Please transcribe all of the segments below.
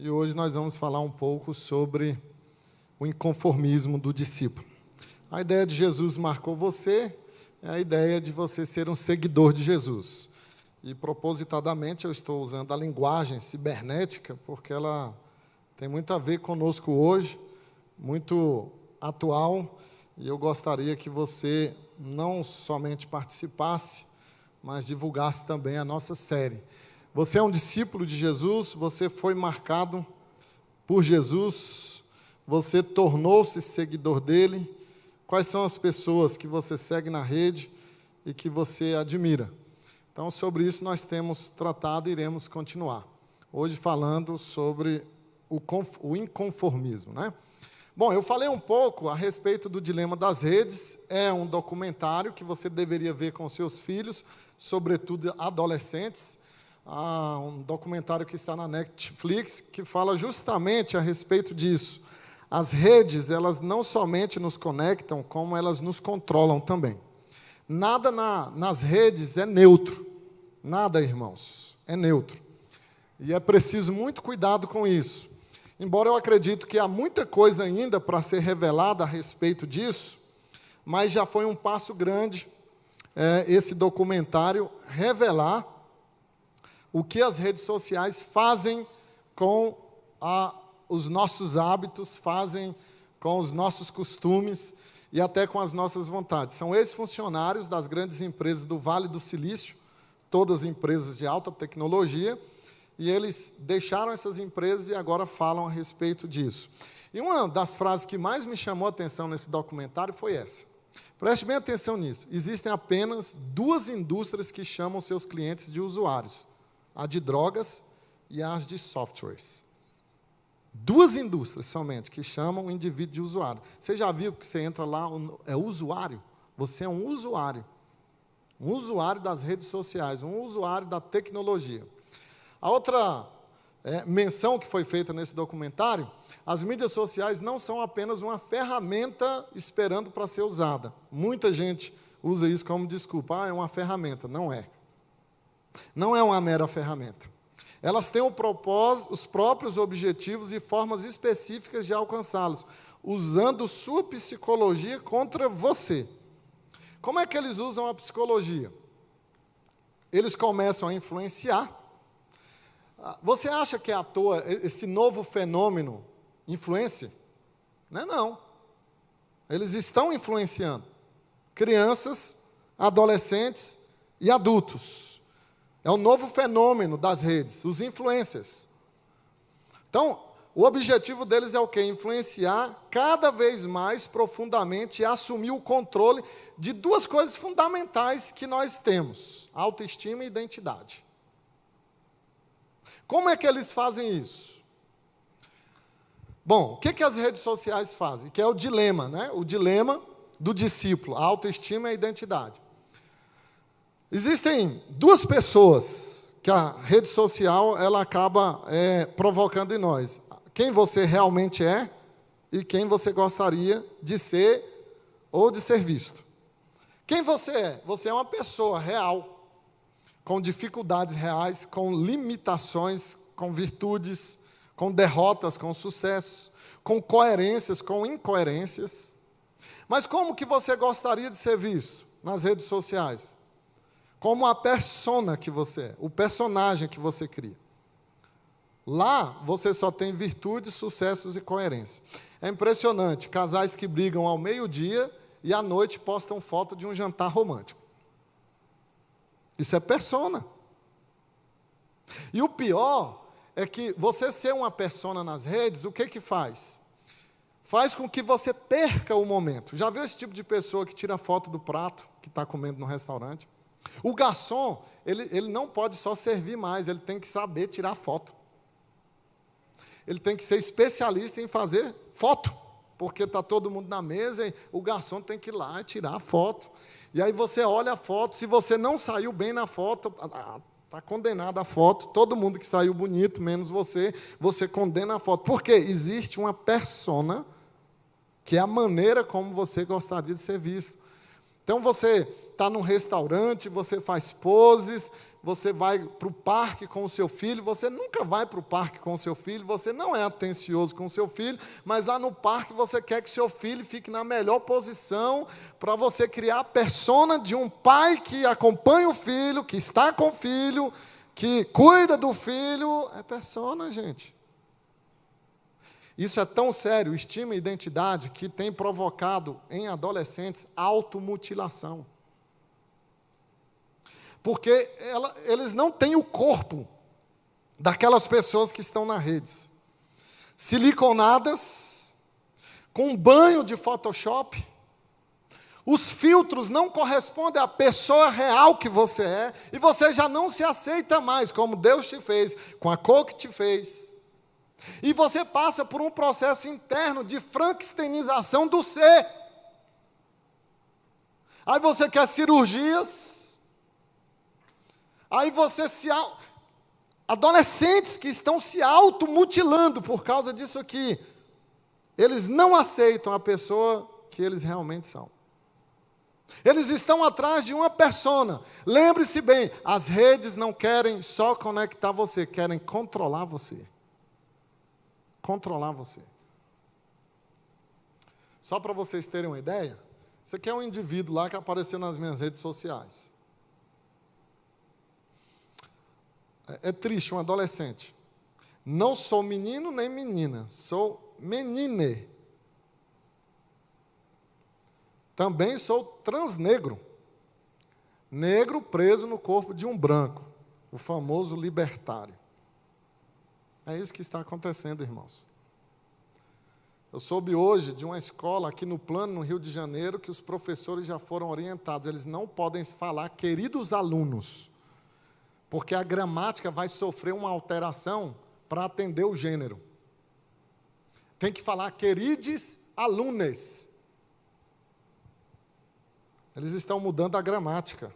e hoje nós vamos falar um pouco sobre o inconformismo do discípulo. A ideia de Jesus marcou você, é a ideia de você ser um seguidor de Jesus. E propositadamente eu estou usando a linguagem cibernética, porque ela tem muito a ver conosco hoje, muito atual, e eu gostaria que você não somente participasse, mas divulgasse também a nossa série. Você é um discípulo de Jesus, você foi marcado por Jesus, você tornou-se seguidor dele. Quais são as pessoas que você segue na rede e que você admira? Então, sobre isso nós temos tratado e iremos continuar. Hoje falando sobre o inconformismo, né? Bom, eu falei um pouco a respeito do dilema das redes. É um documentário que você deveria ver com seus filhos, sobretudo adolescentes. Um documentário que está na Netflix, que fala justamente a respeito disso. As redes, elas não somente nos conectam, como elas nos controlam também. Nada nas redes é neutro. Nada, irmãos, é neutro. E é preciso muito cuidado com isso. Embora eu acredito que há muita coisa ainda para ser revelada a respeito disso, mas já foi um passo grande esse documentário revelar o que as redes sociais fazem com os nossos hábitos, fazem com os nossos costumes e até com as nossas vontades. São ex-funcionários das grandes empresas do Vale do Silício, todas empresas de alta tecnologia, e eles deixaram essas empresas e agora falam a respeito disso. E uma das frases que mais me chamou a atenção nesse documentário foi essa. Preste bem atenção nisso. Existem apenas duas indústrias que chamam seus clientes de usuários: a de drogas e as de softwares. Duas indústrias somente que chamam o indivíduo de usuário. Você já viu que você entra lá, é usuário? Você é um usuário das redes sociais, um usuário da tecnologia. A outra menção que foi feita nesse documentário: as mídias sociais não são apenas uma ferramenta esperando para ser usada. Muita gente usa isso como desculpa. É uma ferramenta. Não é. Não é uma mera ferramenta. Elas têm os próprios objetivos e formas específicas de alcançá-los, usando sua psicologia contra você. Como é que eles usam a psicologia? Eles começam a influenciar. Você acha que é à toa esse novo fenômeno, influência? Não é não. Eles estão influenciando crianças, adolescentes e adultos. É um novo fenômeno das redes, os influencers. Então, o objetivo deles é o quê? Influenciar cada vez mais profundamente e assumir o controle de duas coisas fundamentais que nós temos: autoestima e identidade. Como é que eles fazem isso? Bom, o que as redes sociais fazem? Que é o dilema, né? O dilema do discípulo, a autoestima e a identidade. Existem duas pessoas que a rede social ela acaba provocando em nós: quem você realmente é e quem você gostaria de ser ou de ser visto. Quem você é? Você é uma pessoa real, com dificuldades reais, com limitações, com virtudes, com derrotas, com sucessos, com coerências, com incoerências. Mas como que você gostaria de ser visto nas redes sociais? Como a persona que você é, o personagem que você cria. Lá, você só tem virtudes, sucessos e coerência. É impressionante, casais que brigam ao meio-dia e à noite postam foto de um jantar romântico. Isso é persona. E o pior é que você ser uma persona nas redes, o que faz? Faz com que você perca o momento. Já viu esse tipo de pessoa que tira foto do prato que está comendo no restaurante? O garçom, ele não pode só servir mais, ele tem que saber tirar foto. Ele tem que ser especialista em fazer foto, porque está todo mundo na mesa e o garçom tem que ir lá e tirar a foto. E aí você olha a foto, se você não saiu bem na foto, está condenado a foto. Todo mundo que saiu bonito, menos você condena a foto. Por quê? Existe uma persona, que é a maneira como você gostaria de ser visto. Então você está num restaurante, você faz poses, você vai para o parque com o seu filho, você nunca vai para o parque com o seu filho, você não é atencioso com o seu filho, mas lá no parque você quer que seu filho fique na melhor posição para você criar a persona de um pai que acompanha o filho, que está com o filho, que cuida do filho. É persona, gente. Isso é tão sério, estima e identidade, que tem provocado em adolescentes automutilação. Porque eles não têm o corpo daquelas pessoas que estão nas redes. Siliconadas, com banho de Photoshop, os filtros não correspondem à pessoa real que você é, e você já não se aceita mais como Deus te fez, com a cor que te fez. E você passa por um processo interno de frankensteinização do ser. Aí você quer cirurgias. Aí você adolescentes que estão se automutilando por causa disso aqui. Eles não aceitam a pessoa que eles realmente são. Eles estão atrás de uma persona. Lembre-se bem, as redes não querem só conectar você, querem controlar você. Controlar você. Só para vocês terem uma ideia, isso aqui é um indivíduo lá que apareceu nas minhas redes sociais. É triste, um adolescente. Não sou menino nem menina, sou menine. Também sou transnegro. Negro preso no corpo de um branco, o famoso libertário. É isso que está acontecendo, irmãos. Eu soube hoje de uma escola aqui no Plano, no Rio de Janeiro, que os professores já foram orientados. Eles não podem falar queridos alunos, porque a gramática vai sofrer uma alteração para atender o gênero. Tem que falar querides alunes. Eles estão mudando a gramática.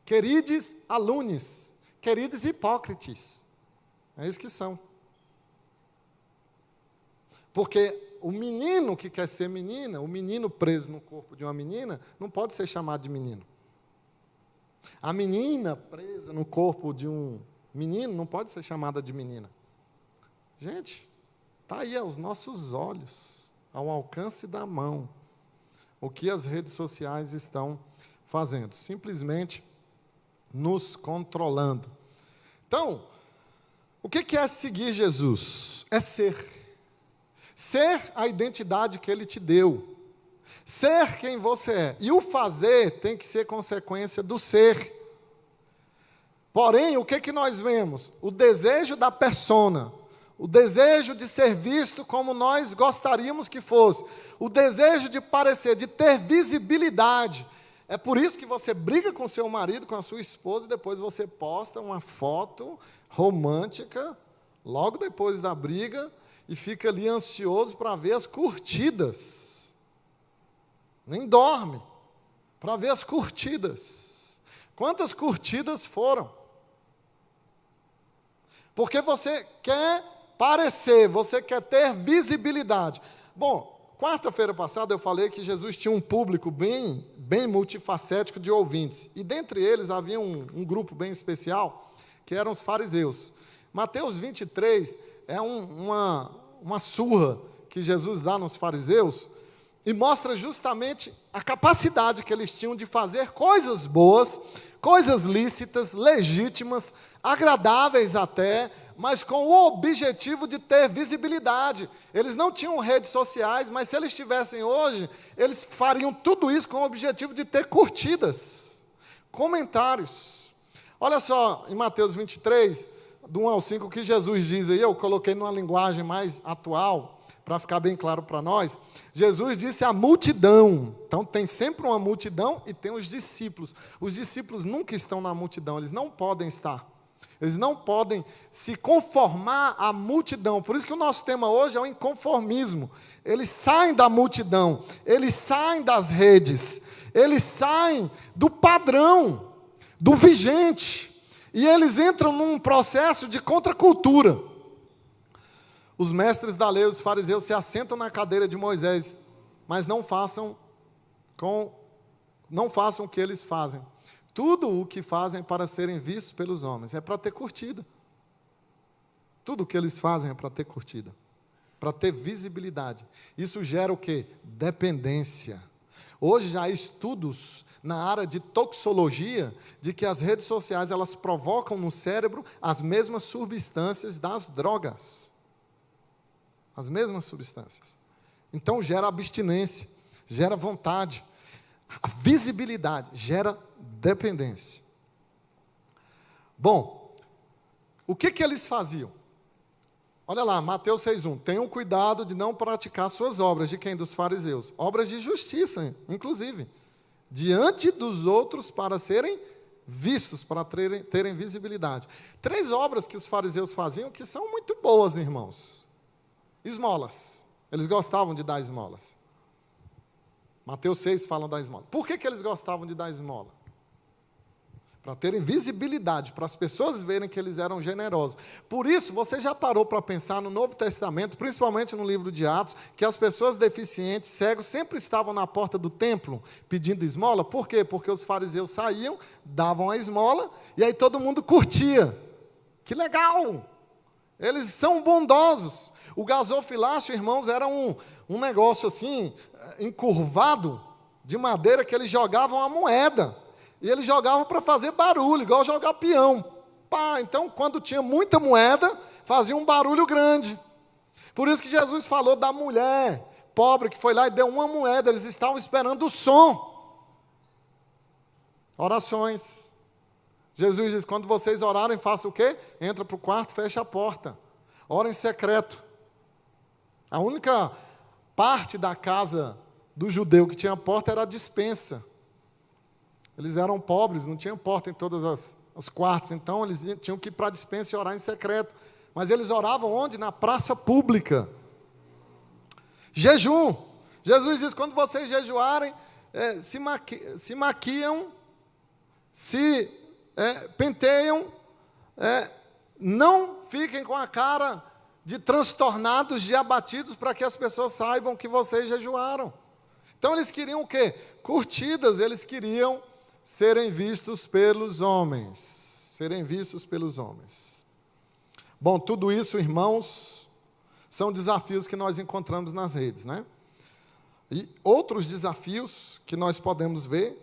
Querides alunos, queridos hipócritas. É isso que são. Porque o menino que quer ser menina, o menino preso no corpo de uma menina, não pode ser chamado de menino. A menina presa no corpo de um menino não pode ser chamada de menina. Gente, está aí aos nossos olhos, ao alcance da mão, o que as redes sociais estão fazendo. Simplesmente nos controlando. Então, o que é seguir Jesus? É ser. Ser a identidade que Ele te deu. Ser quem você é. E o fazer tem que ser consequência do ser. Porém, o que nós vemos? O desejo da persona. O desejo de ser visto como nós gostaríamos que fosse. O desejo de parecer, de ter visibilidade. É por isso que você briga com seu marido, com a sua esposa, e depois você posta uma foto romântica, logo depois da briga, e fica ali ansioso para ver as curtidas. Nem dorme para ver as curtidas. Quantas curtidas foram? Porque você quer parecer, você quer ter visibilidade. Bom, quarta-feira passada eu falei que Jesus tinha um público bem multifacético de ouvintes. E dentre eles havia um grupo bem especial, que eram os fariseus. Mateus 23 é uma surra que Jesus dá nos fariseus e mostra justamente a capacidade que eles tinham de fazer coisas boas, coisas lícitas, legítimas, agradáveis até, mas com o objetivo de ter visibilidade. Eles não tinham redes sociais, mas se eles tivessem hoje, eles fariam tudo isso com o objetivo de ter curtidas, comentários. Olha só, em Mateus 23, do 1 ao 5, o que Jesus diz aí, eu coloquei numa linguagem mais atual, para ficar bem claro para nós. Jesus disse à multidão. Então tem sempre uma multidão e tem os discípulos. Os discípulos nunca estão na multidão, eles não podem estar. Eles não podem se conformar à multidão. Por isso que o nosso tema hoje é o inconformismo. Eles saem da multidão, eles saem das redes, eles saem do padrão, do vigente. E eles entram num processo de contracultura. Os mestres da lei, os fariseus, se assentam na cadeira de Moisés, mas não façam o que eles fazem. Tudo o que fazem para serem vistos pelos homens é para ter curtida. Tudo o que eles fazem é para ter curtida, para ter visibilidade. Isso gera o quê? Dependência. Hoje já há estudos na área de toxicologia de que as redes sociais elas provocam no cérebro as mesmas substâncias das drogas. As mesmas substâncias. Então gera abstinência, gera vontade. A visibilidade gera dependência. Bom, o que eles faziam? Olha lá, Mateus 6,1. Tenham cuidado de não praticar suas obras, de quem? Dos fariseus. Obras de justiça, inclusive. Diante dos outros para serem vistos, para terem visibilidade. 3 obras que os fariseus faziam que são muito boas, irmãos. Esmolas. Eles gostavam de dar esmolas. Mateus 6 fala da esmola. Por que eles gostavam de dar esmola? Para terem visibilidade, para as pessoas verem que eles eram generosos. Por isso, você já parou para pensar no Novo Testamento, principalmente no livro de Atos, que as pessoas deficientes, cegos, sempre estavam na porta do templo pedindo esmola? Por quê? Porque os fariseus saíam, davam a esmola, e aí todo mundo curtia. Que legal! Eles são bondosos. O gasofilácio, irmãos, era um negócio assim, encurvado, de madeira, que eles jogavam a moeda. E eles jogavam para fazer barulho, igual jogar peão. Pá, então, quando tinha muita moeda, fazia um barulho grande. Por isso que Jesus falou da mulher pobre que foi lá e deu uma moeda. Eles estavam esperando o som. Orações. Jesus diz, quando vocês orarem, façam o quê? Entra para o quarto, fecha a porta. Ora em secreto. A única parte da casa do judeu que tinha porta era a despensa. Eles eram pobres, não tinham porta em todos os quartos, então eles tinham que ir para a despensa e orar em secreto. Mas eles oravam onde? Na praça pública. Jejum. Jesus diz, quando vocês jejuarem, se maquiam, se penteiam, não fiquem com a cara de transtornados, de abatidos, para que as pessoas saibam que vocês jejuaram. Então eles queriam o quê? Curtidas, eles queriam serem vistos pelos homens. Serem vistos pelos homens. Bom, tudo isso, irmãos, são desafios que nós encontramos nas redes, né? E outros desafios que nós podemos ver,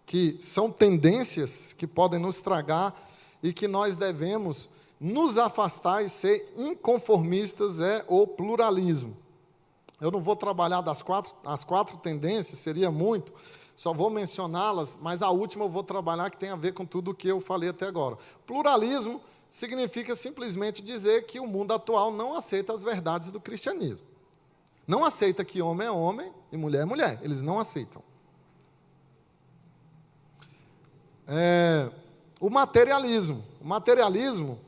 que são tendências que podem nos tragar e que nós devemos nos afastar e ser inconformistas, é o pluralismo. Eu não vou trabalhar as quatro tendências, seria muito, só vou mencioná-las, mas a última eu vou trabalhar que tem a ver com tudo o que eu falei até agora. Pluralismo significa simplesmente dizer que o mundo atual não aceita as verdades do cristianismo. Não aceita que homem é homem e mulher é mulher. Eles não aceitam. O materialismo. O materialismo,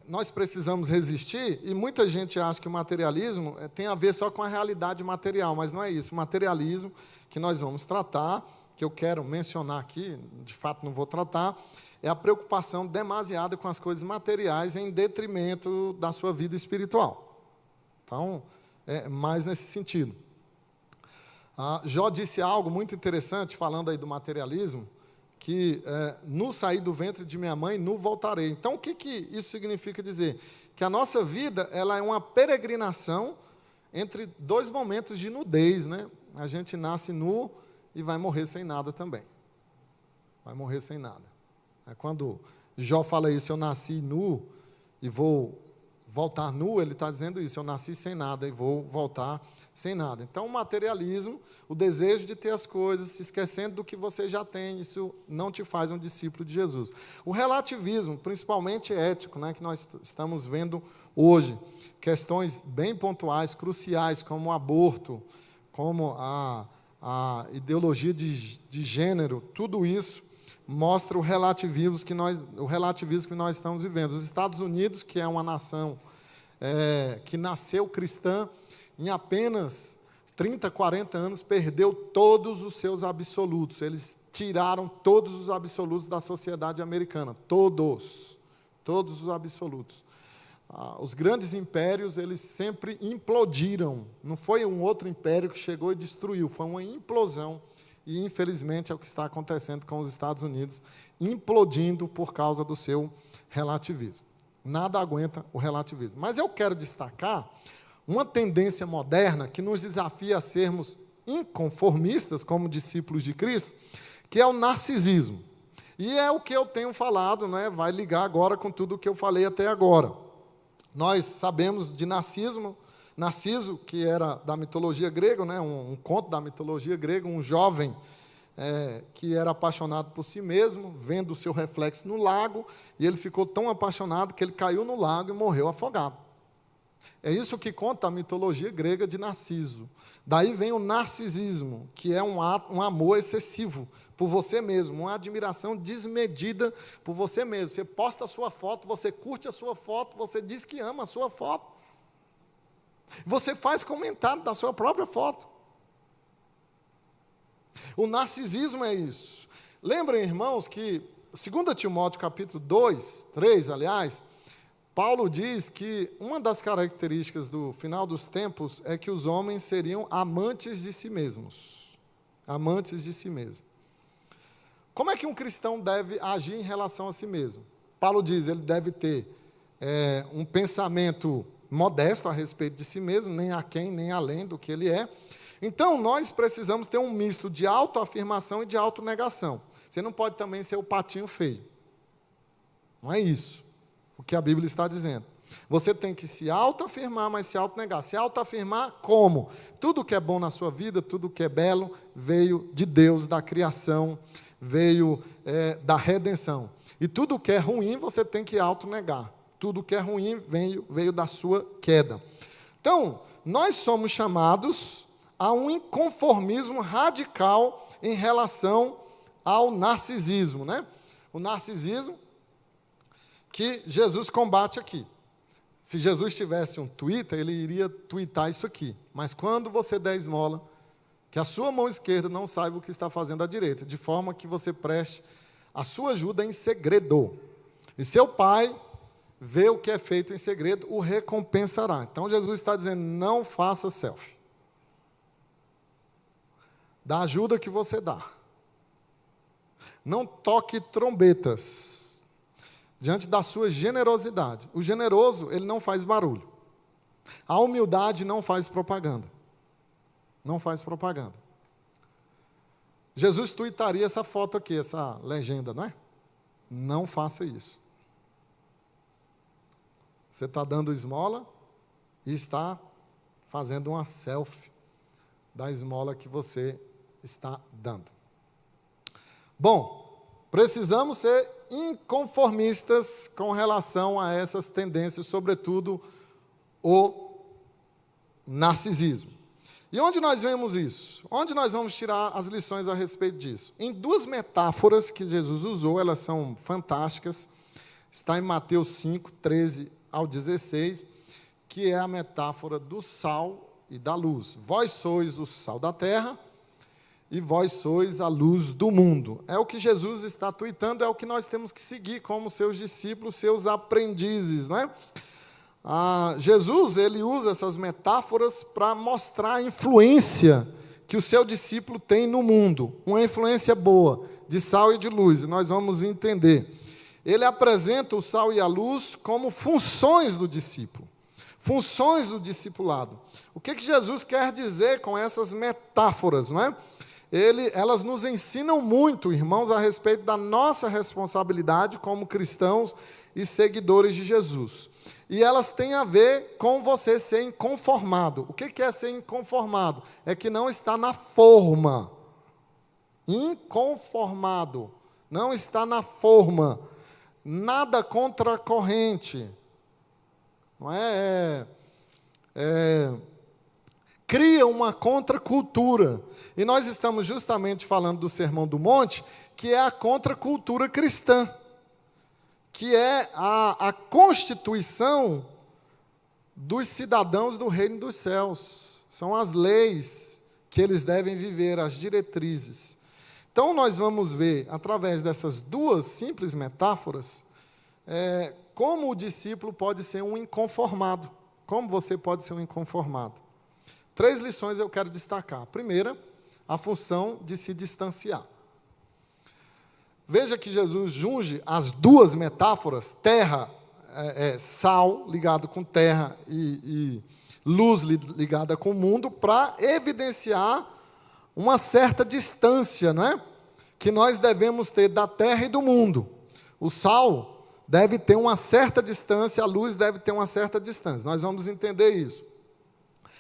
nós precisamos resistir, e muita gente acha que o materialismo tem a ver só com a realidade material, mas não é isso. O materialismo que nós vamos tratar, que eu quero mencionar aqui, de fato não vou tratar, é a preocupação demasiada com as coisas materiais em detrimento da sua vida espiritual. Então, é mais nesse sentido. Jó disse algo muito interessante, falando aí do materialismo, que no sair do ventre de minha mãe, nu voltarei. Então, o que isso significa dizer? Que a nossa vida ela é uma peregrinação entre 2 momentos de nudez, né? A gente nasce nu e vai morrer sem nada também. Vai morrer sem nada. Quando Jó fala isso, eu nasci nu e vou voltar nu, ele está dizendo isso, eu nasci sem nada e vou voltar sem nada. Então, o materialismo, o desejo de ter as coisas, se esquecendo do que você já tem, isso não te faz um discípulo de Jesus. O relativismo, principalmente ético, né, que nós estamos vendo hoje, questões bem pontuais, cruciais, como o aborto, como a ideologia de gênero, tudo isso mostra o relativismo que nós estamos vivendo. Os Estados Unidos, que é uma nação que nasceu cristã, em apenas 30, 40 anos, perdeu todos os seus absolutos. Eles tiraram todos os absolutos da sociedade americana. Todos os absolutos. Os grandes impérios, eles sempre implodiram. Não foi um outro império que chegou e destruiu, foi uma implosão E, infelizmente, é o que está acontecendo com os Estados Unidos, implodindo por causa do seu relativismo. Nada aguenta o relativismo. Mas eu quero destacar uma tendência moderna que nos desafia a sermos inconformistas como discípulos de Cristo, que é o narcisismo. E é o que eu tenho falado, né? Vai ligar agora com tudo o que eu falei até agora. Nós sabemos de Narciso, que era da mitologia grega, né? Um conto da mitologia grega, um jovem que era apaixonado por si mesmo, vendo o seu reflexo no lago, e ele ficou tão apaixonado que ele caiu no lago e morreu afogado. É isso que conta a mitologia grega de Narciso. Daí vem o narcisismo, que é um amor excessivo por você mesmo, uma admiração desmedida por você mesmo. Você posta a sua foto, você curte a sua foto, você diz que ama a sua foto. Você faz comentário da sua própria foto. O narcisismo é isso. Lembrem, irmãos, que 2 Timóteo capítulo 2, 3, aliás, Paulo diz que uma das características do final dos tempos é que os homens seriam amantes de si mesmos. Amantes de si mesmo. Como é que um cristão deve agir em relação a si mesmo? Paulo diz, ele deve ter um pensamento modesto a respeito de si mesmo, nem aquém, nem além do que ele é. Então, nós precisamos ter um misto de autoafirmação e de autonegação. Você não pode também ser o patinho feio. Não é isso o que a Bíblia está dizendo. Você tem que se autoafirmar, mas se autonegar. Se autoafirmar como? Tudo que é bom na sua vida, tudo que é belo, veio de Deus, da criação, veio da redenção. E tudo que é ruim, você tem que autonegar. Tudo que é ruim veio da sua queda. Então, nós somos chamados a um inconformismo radical em relação ao narcisismo, né? O narcisismo que Jesus combate aqui. Se Jesus tivesse um Twitter, ele iria tweetar isso aqui. Mas quando você der esmola, que a sua mão esquerda não saiba o que está fazendo à direita, de forma que você preste a sua ajuda em segredo. E seu pai vê o que é feito em segredo, o recompensará. Então Jesus está dizendo, não faça selfie. Da ajuda que você dá. Não toque trombetas diante da sua generosidade. O generoso, ele não faz barulho. A humildade não faz propaganda. Não faz propaganda. Jesus tuitaria essa foto aqui, essa legenda, não é? Não faça isso. Você está dando esmola e está fazendo uma selfie da esmola que você está dando. Bom, precisamos ser inconformistas com relação a essas tendências, sobretudo o narcisismo. E onde nós vemos isso? Onde nós vamos tirar as lições a respeito disso? Em duas metáforas que Jesus usou, elas são fantásticas. Está em Mateus 5, 13 ao 16, que é a metáfora do sal e da luz. Vós sois o sal da terra e vós sois a luz do mundo. É o que Jesus está tuitando, é o que nós temos que seguir como seus discípulos, seus aprendizes, não é? Jesus, ele usa essas metáforas para mostrar a influência que o seu discípulo tem no mundo, uma influência boa, de sal e de luz, e nós vamos entender. Ele apresenta o sal e a luz como funções do discípulo, funções do discipulado. O que Jesus quer dizer com essas metáforas, não é? Elas nos ensinam muito, irmãos, a respeito da nossa responsabilidade como cristãos e seguidores de Jesus. E elas têm a ver com você ser inconformado. O que é ser inconformado? É que não está na forma. Inconformado. Não está na forma. Nada contra a corrente. Não cria uma contracultura. E nós estamos justamente falando do Sermão do Monte, que é a contracultura cristã, que é a constituição dos cidadãos do reino dos céus. São as leis que eles devem viver, as diretrizes. Então, nós vamos ver, através dessas duas simples metáforas, como o discípulo pode ser um inconformado. Como você pode ser um inconformado. 3 lições eu quero destacar. A primeira, a função de se distanciar. Veja que Jesus junge as duas metáforas, terra, sal ligado com terra e luz ligada com o mundo, para evidenciar uma certa distância, não é? Que nós devemos ter da terra e do mundo. O sal deve ter uma certa distância, a luz deve ter uma certa distância. Nós vamos entender isso.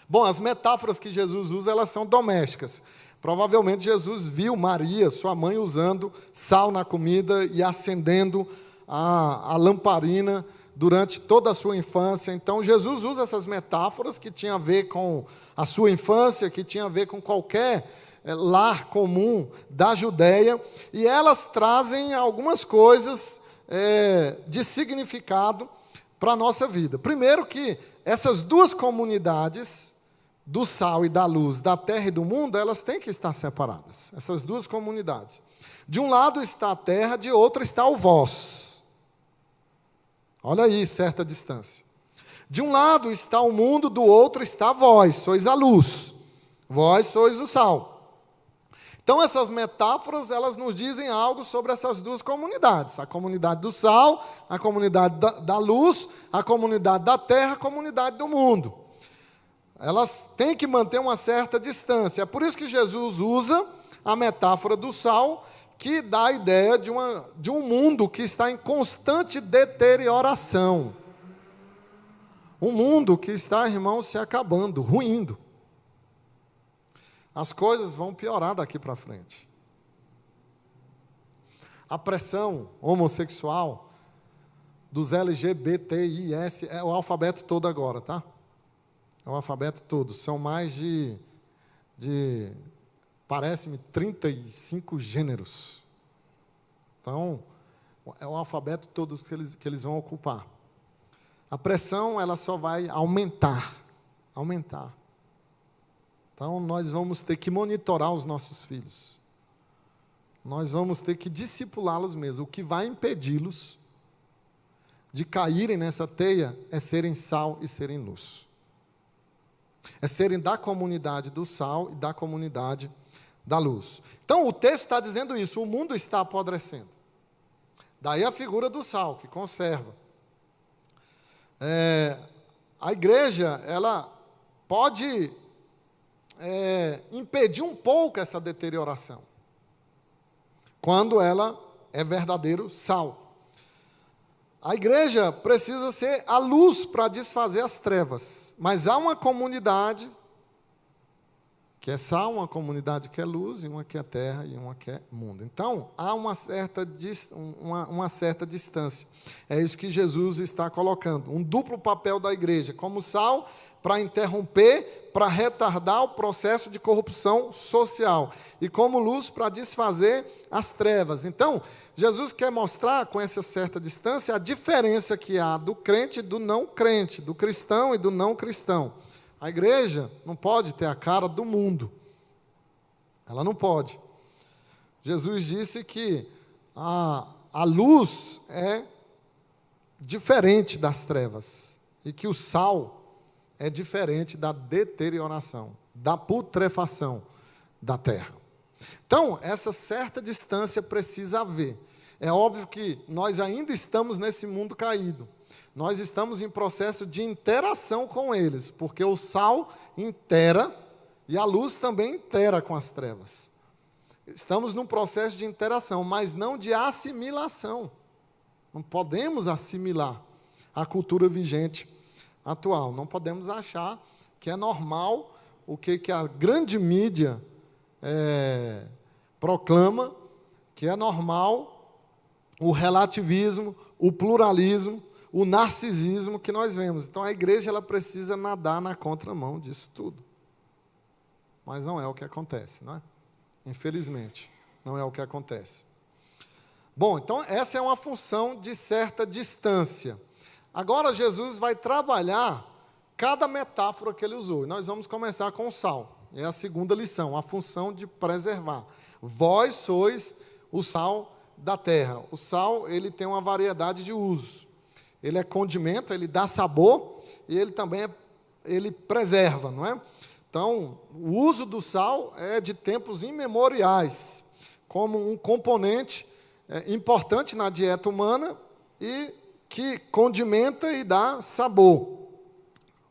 Bom, as metáforas que Jesus usa, elas são domésticas. Provavelmente Jesus viu Maria, sua mãe, usando sal na comida e acendendo a lamparina durante toda a sua infância. Então, Jesus usa essas metáforas que tinham a ver com a sua infância, que tinham a ver com qualquer lar comum da Judéia, e elas trazem algumas coisas de significado para a nossa vida. Primeiro que essas duas comunidades, do sal e da luz, da terra e do mundo, elas têm que estar separadas, essas duas comunidades. De um lado está a terra, de outro está o vós. Olha aí, certa distância. De um lado está o mundo, do outro está vós, sois a luz. Vós sois o sal. Então, essas metáforas, elas nos dizem algo sobre essas duas comunidades. A comunidade do sal, a comunidade da luz, a comunidade da terra, a comunidade do mundo. Elas têm que manter uma certa distância. É por isso que Jesus usa a metáfora do sal, que dá a ideia de um mundo que está em constante deterioração. Um mundo que está, irmãos, se acabando, ruindo. As coisas vão piorar daqui para frente. A pressão homossexual dos LGBTIS é o alfabeto todo agora, tá? É o alfabeto todo. São mais parece-me, 35 gêneros. Então, é o alfabeto todo que eles vão ocupar. A pressão, ela só vai aumentar. Aumentar. Então, nós vamos ter que monitorar os nossos filhos. Nós vamos ter que discipulá-los mesmo. O que vai impedi-los de caírem nessa teia é serem sal e serem luz. É serem da comunidade do sal e da comunidade da luz. Então, o texto está dizendo isso, o mundo está apodrecendo. Daí a figura do sal, que conserva. A igreja, ela pode impedir um pouco essa deterioração, quando ela é verdadeiro sal. A igreja precisa ser a luz para desfazer as trevas, mas há uma comunidade que é sal, uma comunidade que é luz, e uma que é terra e uma que é mundo. Então, há uma certa distância. É isso que Jesus está colocando. Um duplo papel da igreja, como sal, para interromper, para retardar o processo de corrupção social, e como luz para desfazer as trevas. Então, Jesus quer mostrar, com essa certa distância, a diferença que há do crente e do não crente, do cristão e do não cristão. A igreja não pode ter a cara do mundo. Ela não pode. Jesus disse que a luz é diferente das trevas, e que o sal é diferente da deterioração, da putrefação da terra. Então, essa certa distância precisa haver. É óbvio que nós ainda estamos nesse mundo caído. Nós estamos em processo de interação com eles, porque o sal intera e a luz também intera com as trevas. Estamos num processo de interação, mas não de assimilação. Não podemos assimilar a cultura vigente atual. Não podemos achar que é normal o que a grande mídia proclama, que é normal o relativismo, o pluralismo, o narcisismo que nós vemos. Então, a igreja ela precisa nadar na contramão disso tudo. Mas não é o que acontece, não é? Infelizmente, não é o que acontece. Bom, então, essa é uma função de certa distância. Agora, Jesus vai trabalhar cada metáfora que ele usou. E nós vamos começar com o sal. É a segunda lição, a função de preservar. Vós sois o sal da terra. O sal, ele tem uma variedade de usos. Ele é condimento, ele dá sabor, e ele também ele preserva, não é? Então, o uso do sal é de tempos imemoriais, como um componente importante na dieta humana e que condimenta e dá sabor.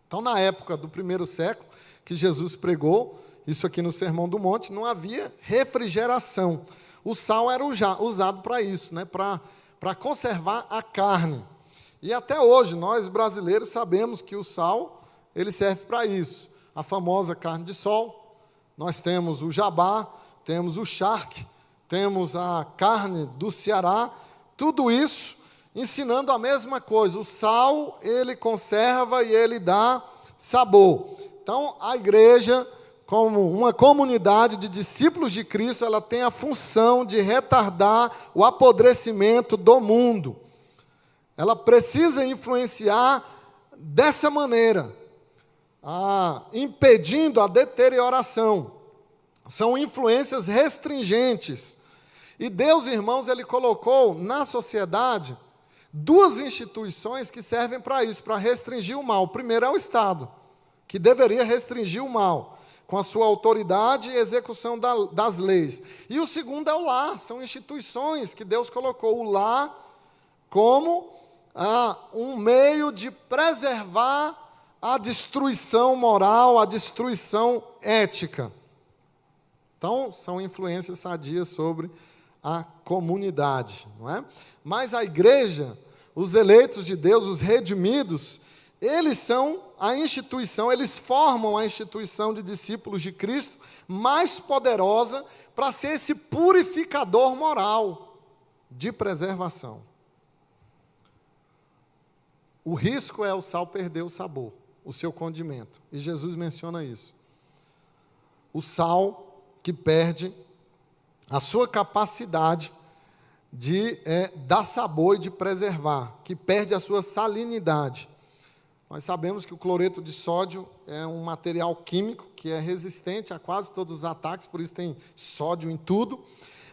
Então, na época do primeiro século, que Jesus pregou, isso aqui no Sermão do Monte, não havia refrigeração. O sal era usado para isso, né? Para conservar a carne. E até hoje, nós brasileiros sabemos que o sal ele serve para isso. A famosa carne de sol, nós temos o jabá, temos o charque, temos a carne do Ceará, tudo isso ensinando a mesma coisa. O sal, ele conserva e ele dá sabor. Então, a igreja, como uma comunidade de discípulos de Cristo, ela tem a função de retardar o apodrecimento do mundo. Ela precisa influenciar dessa maneira, impedindo a deterioração. São influências restringentes. E Deus, irmãos, Ele colocou na sociedade duas instituições que servem para isso, para restringir o mal. O primeiro é o Estado, que deveria restringir o mal, com a sua autoridade e execução das leis. E o segundo é o lar, são instituições que Deus colocou. O lar como um meio de preservar a destruição moral, a destruição ética. Então, são influências sadias sobre a comunidade, não é? Mas a igreja, os eleitos de Deus, os redimidos, eles são a instituição, eles formam a instituição de discípulos de Cristo mais poderosa para ser esse purificador moral de preservação. O risco é o sal perder o sabor, o seu condimento. E Jesus menciona isso. O sal que perde a sua capacidade de dar sabor e de preservar, que perde a sua salinidade. Nós sabemos que o cloreto de sódio é um material químico que é resistente a quase todos os ataques, por isso tem sódio em tudo,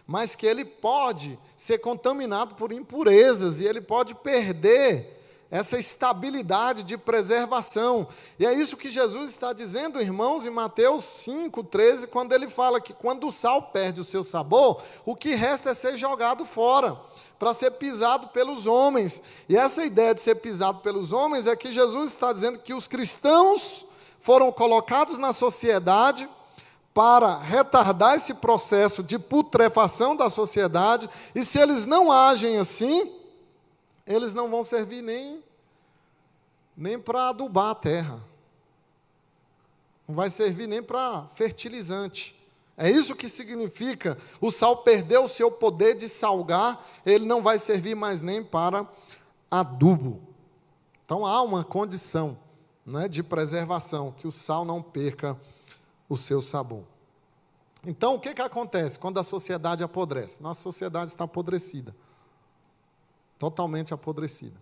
mas que ele pode ser contaminado por impurezas e ele pode perder essa estabilidade de preservação. E é isso que Jesus está dizendo, irmãos, em Mateus 5,13, quando ele fala que quando o sal perde o seu sabor, o que resta é ser jogado fora, para ser pisado pelos homens. E essa ideia de ser pisado pelos homens é que Jesus está dizendo que os cristãos foram colocados na sociedade para retardar esse processo de putrefação da sociedade, e se eles não agem assim, eles não vão servir nem para adubar a terra. Não vai servir nem para fertilizante. É isso que significa o sal perder o seu poder de salgar, ele não vai servir mais nem para adubo. Então há uma condição, né, de preservação, que o sal não perca o seu sabor. Então o que acontece quando a sociedade apodrece? Nossa sociedade está apodrecida. Totalmente apodrecida.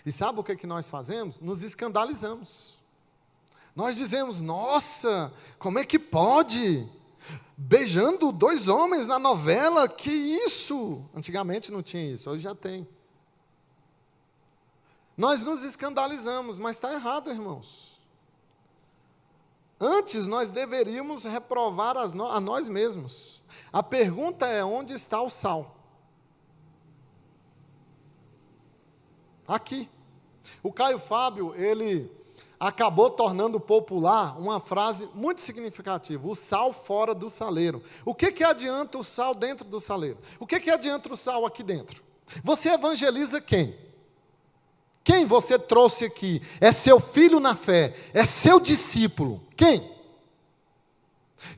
E sabe o que nós fazemos? Nos escandalizamos. Nós dizemos, nossa, como é que pode? Beijando dois homens na novela, que isso? Antigamente não tinha isso, hoje já tem. Nós nos escandalizamos, mas está errado, irmãos. Antes nós deveríamos reprovar a nós mesmos. A pergunta é, onde está o sal? Aqui. O Caio Fábio, ele acabou tornando popular uma frase muito significativa: o sal fora do saleiro. O que adianta o sal dentro do saleiro? O que adianta o sal aqui dentro? Você evangeliza quem? Quem você trouxe aqui? É seu filho na fé? É seu discípulo? Quem?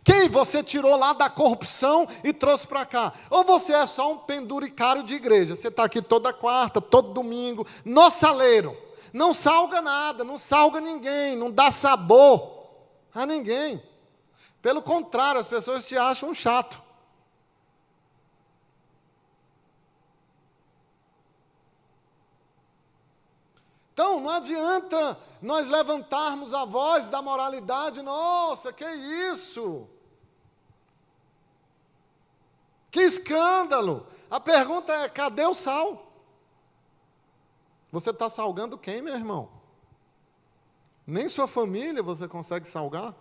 Quem você tirou lá da corrupção e trouxe para cá? Ou você é só um penduricário de igreja? Você está aqui toda quarta, todo domingo, no saleiro. Não salga nada, não salga ninguém, não dá sabor a ninguém. Pelo contrário, as pessoas te acham um chato. Então, não adianta nós levantarmos a voz da moralidade. Nossa, que isso? Que escândalo! A pergunta é, cadê o sal? Você está salgando quem, meu irmão? Nem sua família você consegue salgar?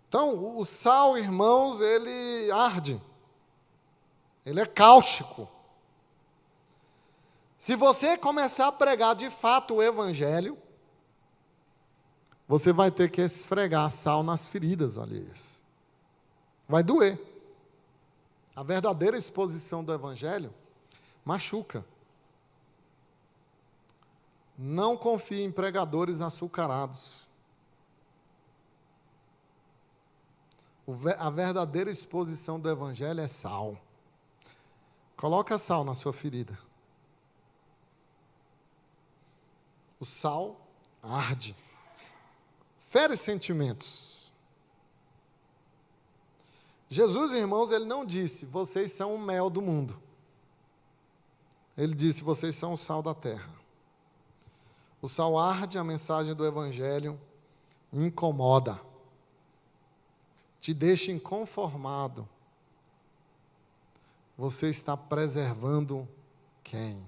Então, o sal, irmãos, ele arde. Ele é cáustico. Se você começar a pregar de fato o evangelho, você vai ter que esfregar sal nas feridas alheias. Vai doer. A verdadeira exposição do evangelho machuca. Não confie em pregadores açucarados. A verdadeira exposição do evangelho é sal. Coloca sal na sua ferida. O sal arde. Fere sentimentos. Jesus, irmãos, ele não disse, vocês são o mel do mundo. Ele disse, vocês são o sal da terra. O sal arde, a mensagem do evangelho incomoda. Te deixa inconformado. Você está preservando quem?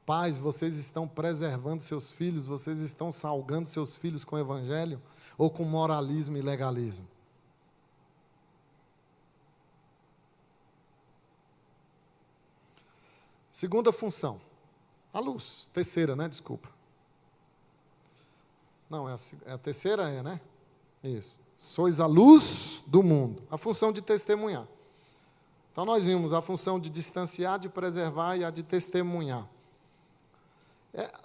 Pais, vocês estão preservando seus filhos, vocês estão salgando seus filhos com o evangelho ou com moralismo e legalismo? Segunda função, a luz. Terceira, né? Desculpa. Não, é a terceira, né? Isso. Sois a luz do mundo. A função de testemunhar. Então, nós vimos a função de distanciar, de preservar e a de testemunhar.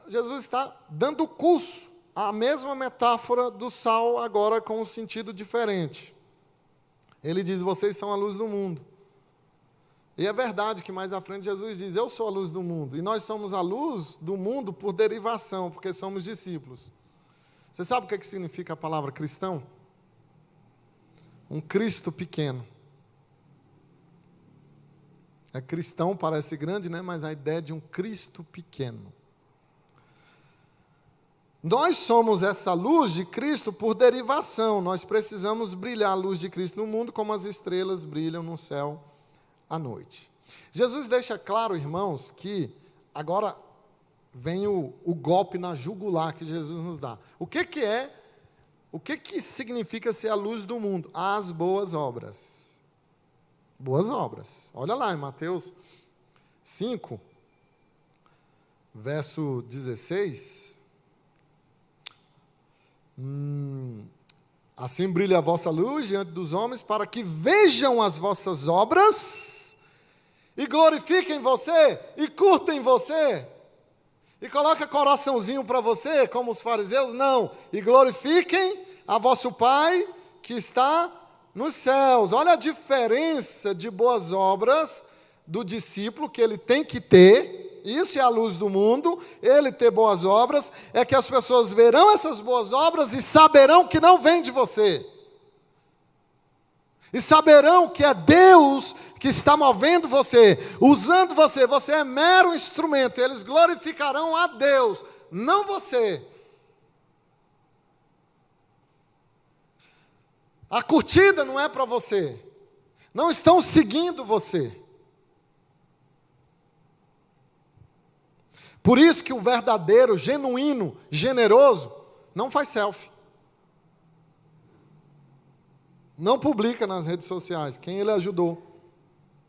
Jesus está dando curso à mesma metáfora do sal, agora com um sentido diferente. Ele diz, vocês são a luz do mundo. E é verdade que mais à frente Jesus diz, eu sou a luz do mundo. E nós somos a luz do mundo por derivação, porque somos discípulos. Você sabe o que significa a palavra cristão? Um Cristo pequeno. Cristão parece grande, né? Mas a ideia de um Cristo pequeno. Nós somos essa luz de Cristo por derivação. Nós precisamos brilhar a luz de Cristo no mundo como as estrelas brilham no céu à noite. Jesus deixa claro, irmãos, que agora vem o golpe na jugular que Jesus nos dá. O que significa ser a luz do mundo? As boas obras. Boas obras. Olha lá em Mateus 5, verso 16. Assim brilha a vossa luz diante dos homens, para que vejam as vossas obras e glorifiquem você e curtem você. E coloca coraçãozinho para você, como os fariseus, não. E glorifiquem a vosso Pai que está nos céus. Olha a diferença de boas obras do discípulo que ele tem que ter. Isso é a luz do mundo. Ele ter boas obras é que as pessoas verão essas boas obras e saberão que não vem de você. E saberão que é Deus que está movendo você, usando você. Você é mero instrumento. Eles glorificarão a Deus, não você. A curtida não é para você. Não estão seguindo você. Por isso que o verdadeiro, genuíno, generoso, não faz selfie. Não publica nas redes sociais quem ele ajudou.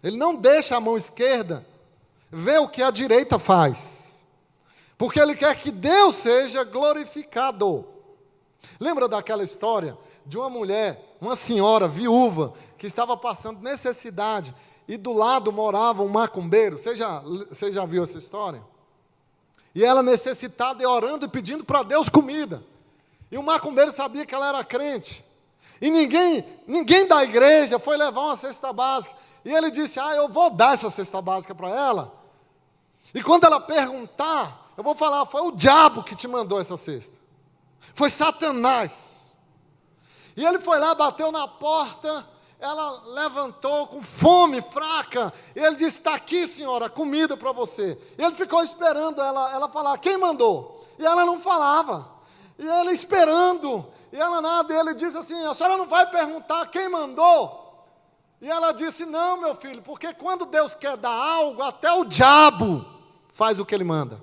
Ele não deixa a mão esquerda ver o que a direita faz. Porque ele quer que Deus seja glorificado. Lembra daquela história de uma mulher, uma senhora viúva, que estava passando necessidade e do lado morava um macumbeiro? Você já viu essa história? E ela necessitada e orando e pedindo para Deus comida. E o macumbeiro sabia que ela era crente. E ninguém da igreja foi levar uma cesta básica. E ele disse, eu vou dar essa cesta básica para ela. E quando ela perguntar, eu vou falar, foi o diabo que te mandou essa cesta. Foi Satanás. E ele foi lá, bateu na porta, ela levantou com fome, fraca. E ele disse, está aqui, senhora, comida para você. E ele ficou esperando ela falar, quem mandou? E ela não falava. E ele esperando. E ela nada, e ele disse assim, a senhora não vai perguntar quem mandou? E ela disse, não, meu filho, porque quando Deus quer dar algo, até o diabo faz o que ele manda.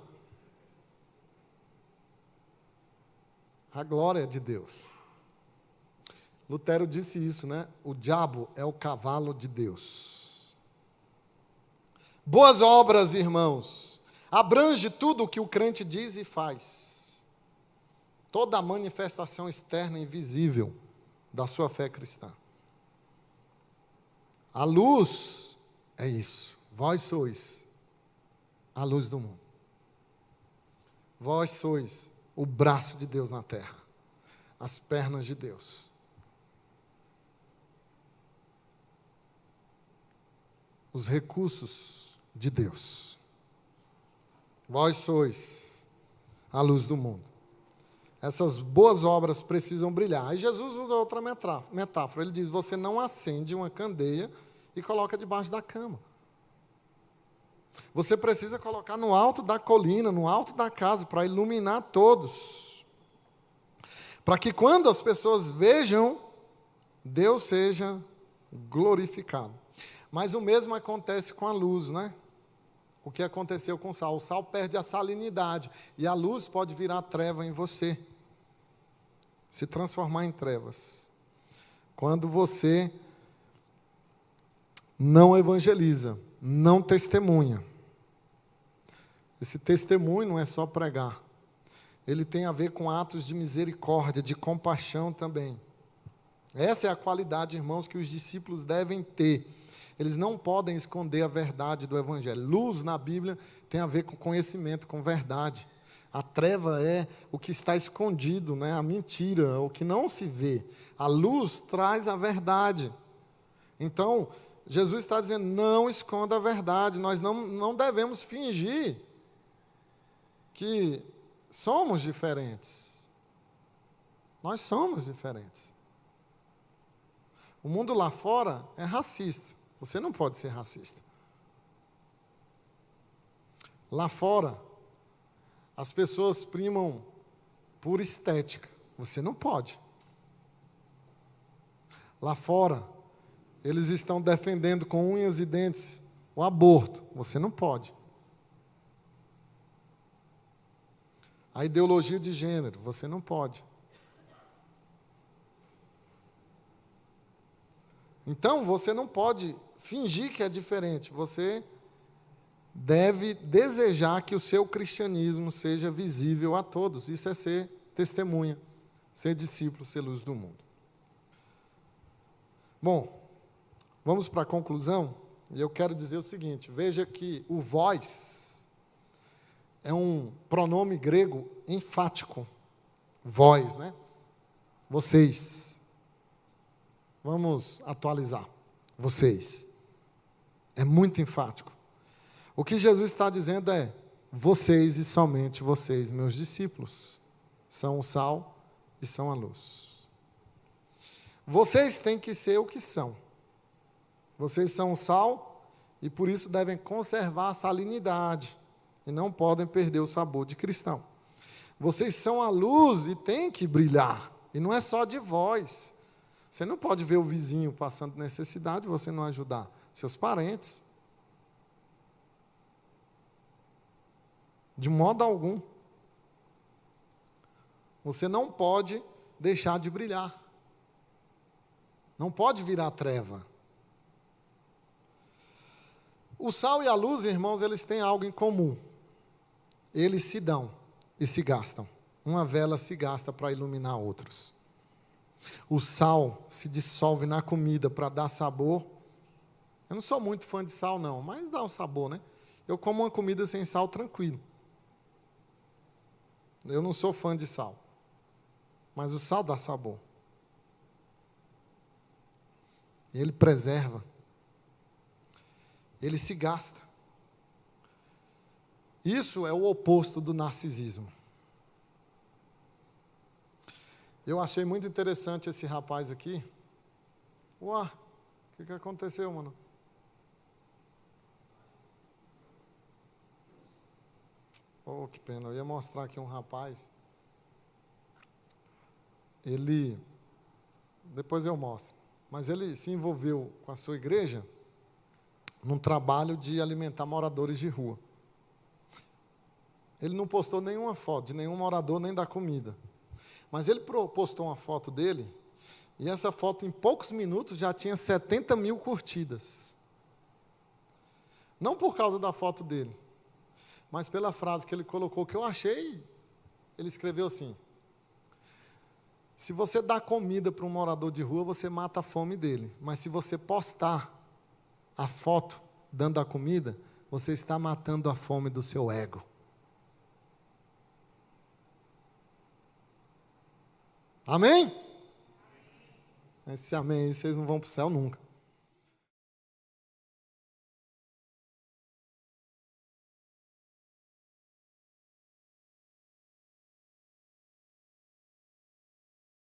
A glória é de Deus. Lutero disse isso, né? O diabo é o cavalo de Deus. Boas obras, irmãos, abrange tudo o que o crente diz e faz. Toda a manifestação externa e visível da sua fé cristã. A luz é isso. Vós sois a luz do mundo. Vós sois o braço de Deus na terra. As pernas de Deus. Os recursos de Deus. Vós sois a luz do mundo. Essas boas obras precisam brilhar. Aí Jesus usa outra metáfora. Ele diz, você não acende uma candeia e coloca debaixo da cama. Você precisa colocar no alto da colina, no alto da casa, para iluminar todos. Para que quando as pessoas vejam, Deus seja glorificado. Mas o mesmo acontece com a luz, né? O que aconteceu com o sal? O sal perde a salinidade e a luz pode virar treva em você. Se transformar em trevas. Quando você não evangeliza, não testemunha. Esse testemunho não é só pregar. Ele tem a ver com atos de misericórdia, de compaixão também. Essa é a qualidade, irmãos, que os discípulos devem ter. Eles não podem esconder a verdade do Evangelho. Luz na Bíblia tem a ver com conhecimento, com verdade. A treva é o que está escondido, né? A mentira, o que não se vê. A luz traz a verdade. Então, Jesus está dizendo, não esconda a verdade. Nós não devemos fingir que somos diferentes. Nós somos diferentes. O mundo lá fora é racista. Você não pode ser racista. Lá fora, as pessoas primam por estética. Você não pode. Lá fora, eles estão defendendo com unhas e dentes o aborto. Você não pode. A ideologia de gênero. Você não pode. Então, você não pode fingir que é diferente. Você deve desejar que o seu cristianismo seja visível a todos. Isso é ser testemunha, ser discípulo, ser luz do mundo. Bom, vamos para a conclusão. E eu quero dizer o seguinte. Veja que o vós é um pronome grego enfático. Vós, né? Vocês. Vamos atualizar. Vocês. É muito enfático. O que Jesus está dizendo é, vocês e somente vocês, meus discípulos, são o sal e são a luz. Vocês têm que ser o que são. Vocês são o sal e por isso devem conservar a salinidade e não podem perder o sabor de cristão. Vocês são a luz e têm que brilhar. E não é só de vós. Você não pode ver o vizinho passando necessidade e você não ajudar. Seus parentes. De modo algum. Você não pode deixar de brilhar. Não pode virar treva. O sal e a luz, irmãos, eles têm algo em comum. Eles se dão e se gastam. Uma vela se gasta para iluminar outros. O sal se dissolve na comida para dar sabor. Eu não sou muito fã de sal, não, mas dá um sabor, né? Eu como uma comida sem sal tranquilo. Eu não sou fã de sal. Mas o sal dá sabor. Ele preserva. Ele se gasta. Isso é o oposto do narcisismo. Eu achei muito interessante esse rapaz aqui. Ué, o que aconteceu, mano? Oh, que pena, eu ia mostrar aqui um rapaz. Depois eu mostro. Mas ele se envolveu com a sua igreja num trabalho de alimentar moradores de rua. Ele não postou nenhuma foto de nenhum morador, nem da comida. Mas ele postou uma foto dele, E essa foto, em poucos minutos, já tinha 70 mil curtidas. Não por causa da foto dele, mas pela frase que ele colocou, que eu achei. Ele escreveu assim: se você dá comida para um morador de rua, você mata a fome dele. Mas se você postar a foto dando a comida, você está matando a fome do seu ego. Amém? Esse amém aí, vocês não vão para o céu nunca.